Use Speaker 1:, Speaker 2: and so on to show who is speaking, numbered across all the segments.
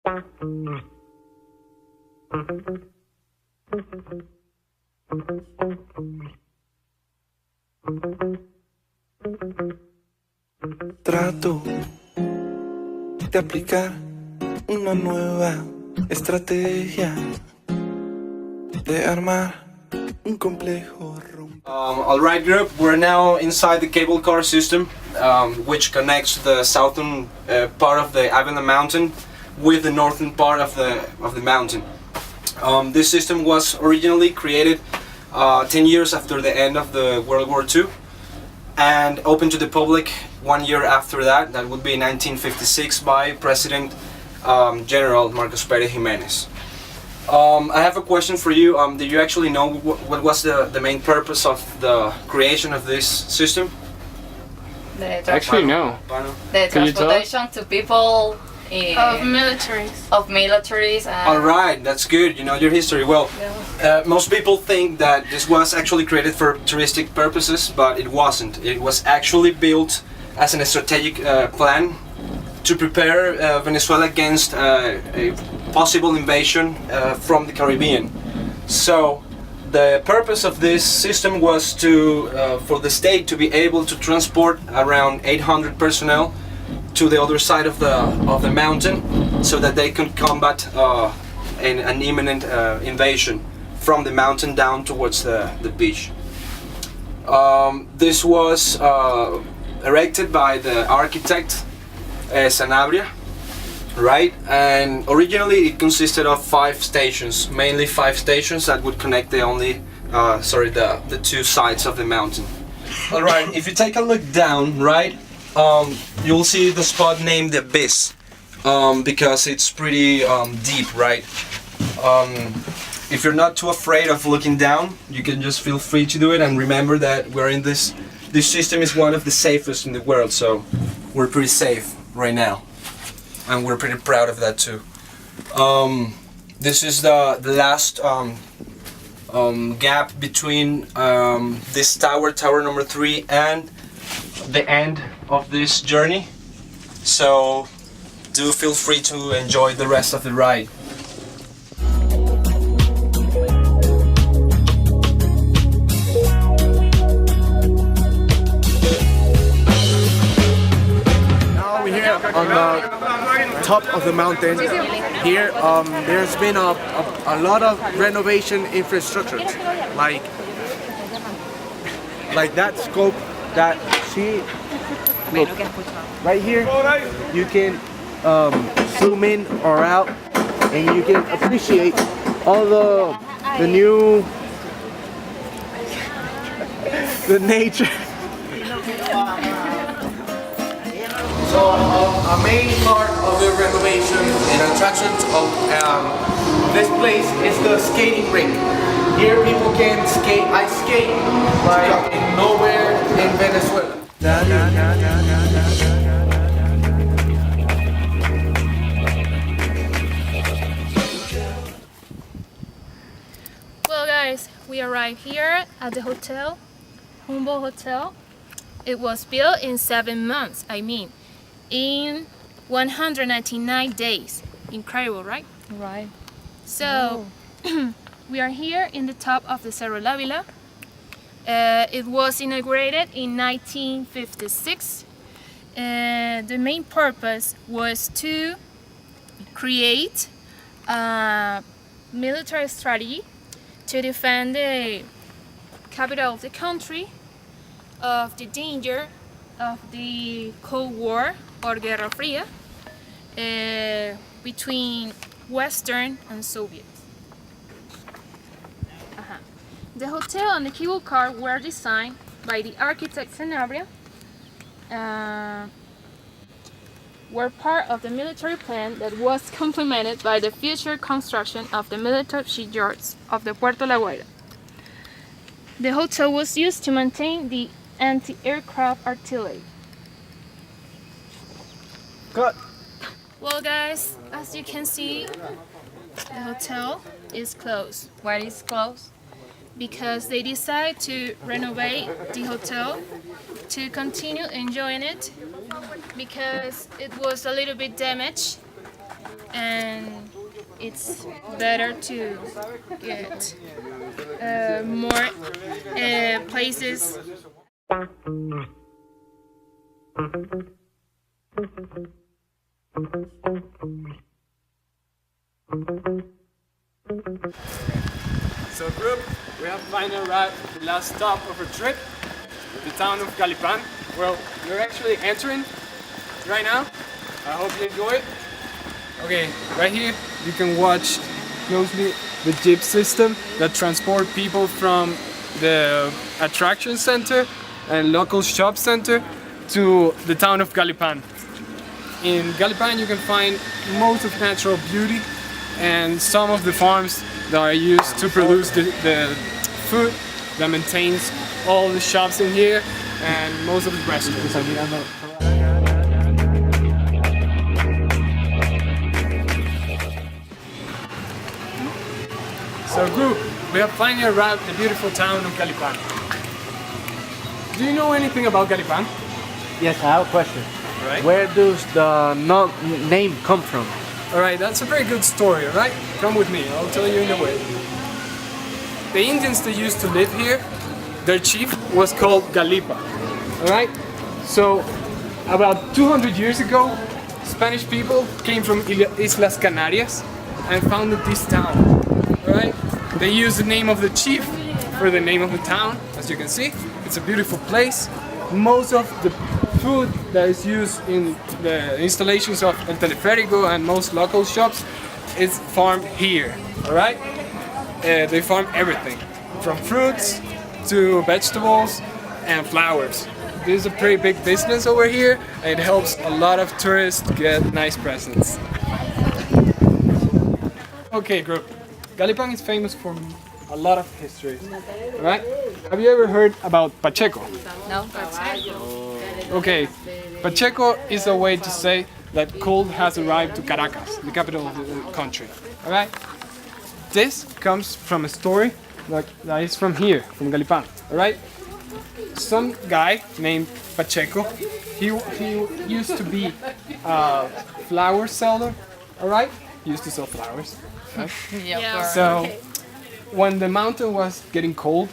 Speaker 1: Trato de aplicar una nueva estrategia de armar un complejo rompe.
Speaker 2: Alright group, we're now inside the cable car system, which connects the southern part of the Avila mountain with the northern part of the mountain. This system was originally created 10 years after the end of the World War II and opened to the public 1 year after that. That would be 1956 by President General Marcos Pérez Jiménez. I have a question for you. Do you actually know what was the main purpose of the creation of this system?
Speaker 3: Actually, no.
Speaker 4: The
Speaker 3: Can you tell us?
Speaker 4: transportation to people
Speaker 5: Of militaries.
Speaker 4: militaries.
Speaker 2: Alright, that's good. You know your history well. Most people think that this was actually created for touristic purposes, but it wasn't. It was actually built as a strategic plan to prepare Venezuela against a possible invasion from the Caribbean. So the purpose of this system was to for the state to be able to transport around 800 personnel to the other side of the mountain, so that they could combat an imminent invasion from the mountain down towards the beach. This was erected by the architect Sanabria, right? And originally it consisted of 5 stations, mainly 5 stations that would connect the two sides of the mountain. All right, if you take a look down, right, you'll see the spot named the Abyss, because it's pretty deep, right? If you're not too afraid of looking down, you can just feel free to do it, and remember that we're in this system is one of the safest in the world, so we're pretty safe right now, and we're pretty proud of that too. This is the last gap between this tower number 3, and the end of this journey, so do feel free to enjoy the rest of the ride.
Speaker 6: Now we're here on the top of the mountain. Here there's been a lot of renovation infrastructure, like that scope that see. Look, right here you can zoom in or out, and you can appreciate all the new nature. So a main part of the renovation and attraction of this place is the skating rink. Here people can skate, ice skate, like nowhere in Venezuela.
Speaker 5: Well, guys, we arrived here at the hotel, Humboldt Hotel. It was built in 7 months. In 199 days. Incredible, right?
Speaker 4: Right.
Speaker 5: So we are here in the top of the Cerro Avila. It was inaugurated in 1956. The main purpose was to create a military strategy to defend the capital of the country of the danger of the Cold War or Guerra Fría between Western and Soviet. The hotel and the cable car were designed by the architect Sanabria, were part of the military plan that was complemented by the future construction of the military shipyards of the Puerto La Guaira. The hotel was used to maintain the anti-aircraft artillery.
Speaker 6: Cut.
Speaker 5: Well, guys, as you can see, the hotel is closed.
Speaker 4: Why is closed?
Speaker 5: Because they decide to renovate the hotel to continue enjoying it, because it was a little bit damaged, and it's better to get more places.
Speaker 3: So group, we have finally arrived at the last stop of our trip, the town of Galipan. Well, we're actually entering right now. I hope you enjoy it. Okay, right here you can watch closely the jeep system that transport people from the attraction center and local shop center to the town of Galipan. In Galipan you can find most of natural beauty and some of the farms that are used to produce the food that maintains all the shops in here and most of the restaurants. So group, we have finally arrived at the beautiful town of Galipan. Do you know anything about Galipan?
Speaker 7: Yes, I have a question.
Speaker 3: Right.
Speaker 7: Where does the name come from?
Speaker 3: Alright, that's a very good story, alright? Come with me, I'll tell you in a way. The Indians that used to live here, their chief was called Galipan. Alright? So, about 200 years ago, Spanish people came from Islas Canarias and founded this town. Alright? They used the name of the chief for the name of the town, as you can see. It's a beautiful place. Most of the food that is used in the installations of El Teleférico and most local shops is farmed here, alright? They farm everything, from fruits to vegetables and flowers. This is a pretty big business over here and it helps a lot of tourists get nice presents. Okay group, Galipan is famous for a lot of history, right? Have you ever heard about Pacheco?
Speaker 4: No, Pacheco.
Speaker 3: Okay, Pacheco is a way to say that coal has arrived to Caracas, the capital of the country, alright? This comes from a story that is from here, from Galipan, alright? Some guy named Pacheco, he used to be a flower seller, alright? He used to sell flowers, right?
Speaker 4: Yeah.
Speaker 3: So, when the mountain was getting cold,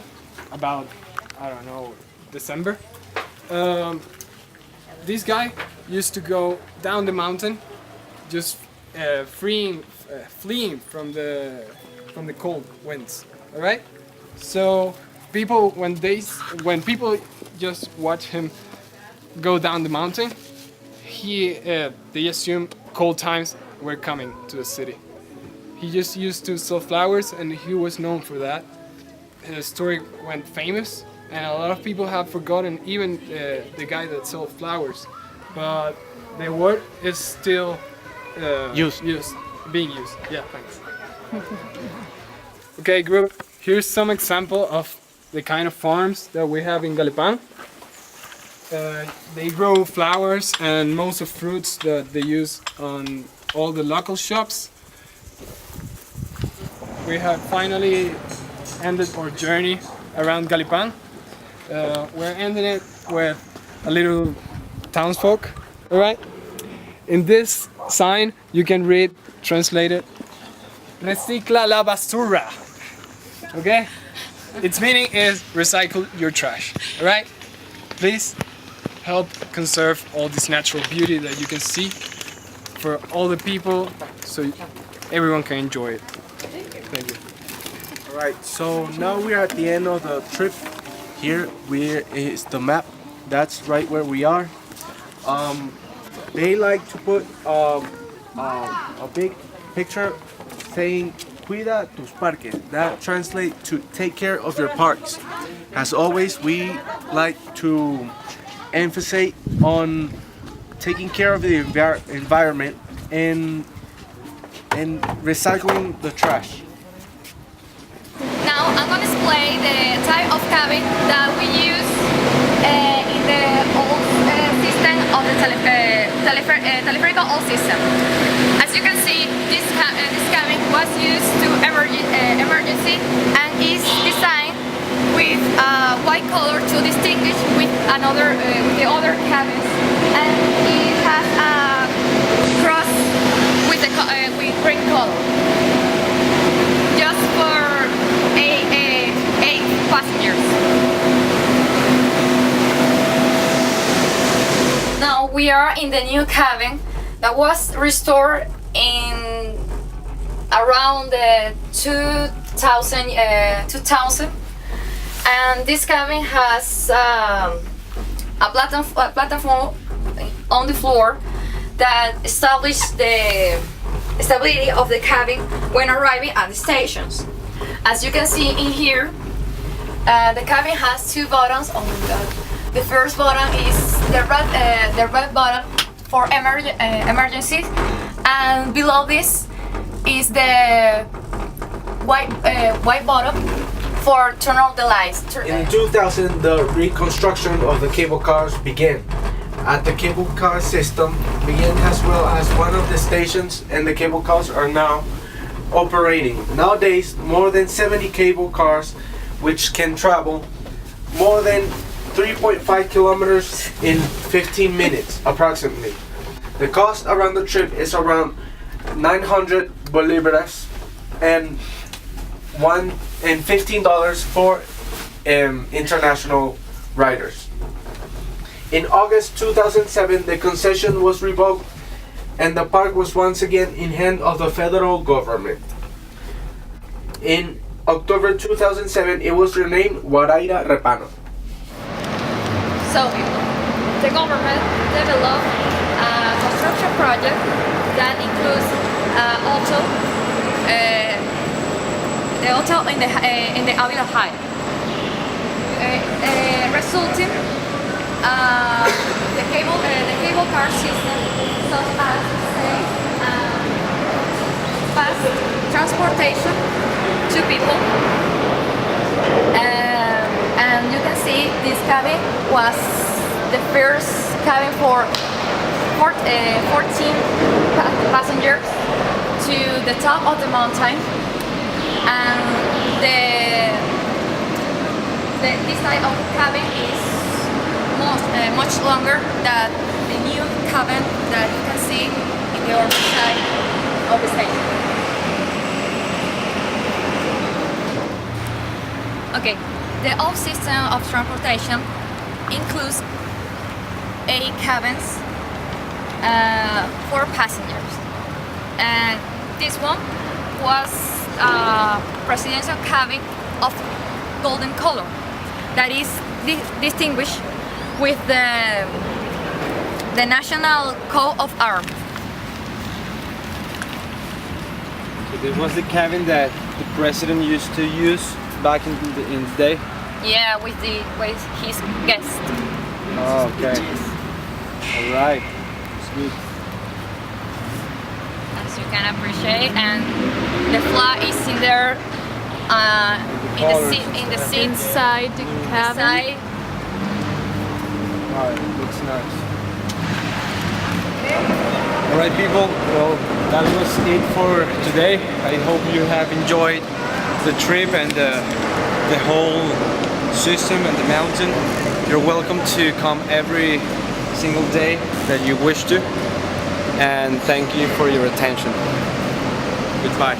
Speaker 3: about, I don't know, December, this guy used to go down the mountain, just fleeing from the cold winds. All right. So people, when people just watch him go down the mountain, they assume cold times were coming to the city. He just used to sell flowers, and he was known for that. His story went famous. And a lot of people have forgotten even the guy that sold flowers, but the word is still being used. Yeah, thanks. Okay, group. Here's some example of the kind of farms that we have in Galipan. They grow flowers and most of fruits that they use on all the local shops. We have finally ended our journey around Galipan. We're ending it with a little townsfolk, alright? In this sign you can read, translated, recicla la basura, okay? Its meaning is recycle your trash, alright? Please help conserve all this natural beauty that you can see for all the people so everyone can enjoy it. Thank you.
Speaker 6: Alright, so now we are at the end of the trip. Here is the map. That's right where we are. They like to put a big picture saying "Cuida tus parques." That translates to "Take care of your parks." As always, we like to emphasize on taking care of the environment and recycling the trash.
Speaker 4: Now I'm going to display the type of cabin that we use in the old system of the teleférico old system. As you can see, this cabin was used to emergency and is designed with white color to distinguish with the other cabins, and it has a cross with green color. just for eight passengers. Now we are in the new cabin that was restored in around 2000, and this cabin has a platform on the floor that establishes the stability of the cabin when arriving at the stations. As you can see in here, the cabin has two buttons. Oh my god! The first button is the red button for emergencies, and below this is the white button for turn off the lights.
Speaker 6: In 2000, the reconstruction of the cable cars began. At the cable car system began as well as one of the stations, and the cable cars are now operating. Nowadays, more than 70 cable cars which can travel more than 3.5 kilometers in 15 minutes approximately. The cost around the trip is around 900 bolivares and $15 for international riders. In August 2007, the concession was revoked and the park was once again in hand of the federal government. In October 2007, it was renamed Guaraira Repano.
Speaker 4: So, the government developed a construction project that includes the hotel in the Avila High, resulting the cable car system, such as fast transportation to people. And you can see this cabin was the first cabin for 14 passengers to the top of the mountain, and this type of cabin is much longer than the new cabin that you can see in the other side of the station. Okay, the old system of transportation includes 8 cabins for passengers, and this one was a presidential cabin of golden color that is distinguished with the national coat of arms.
Speaker 2: So this was the cabin that the president used to use back in the day?
Speaker 4: Yeah, with his guests.
Speaker 2: Oh, okay. Alright, it's good.
Speaker 4: As you can appreciate, and the flag is in there in the seat
Speaker 5: Inside the cabin.
Speaker 4: side.
Speaker 2: Alright, looks nice. Alright people, well that was it for today. I hope you have enjoyed the trip and the whole system and the mountain. You're welcome to come every single day that you wish to, and thank you for your attention. Goodbye.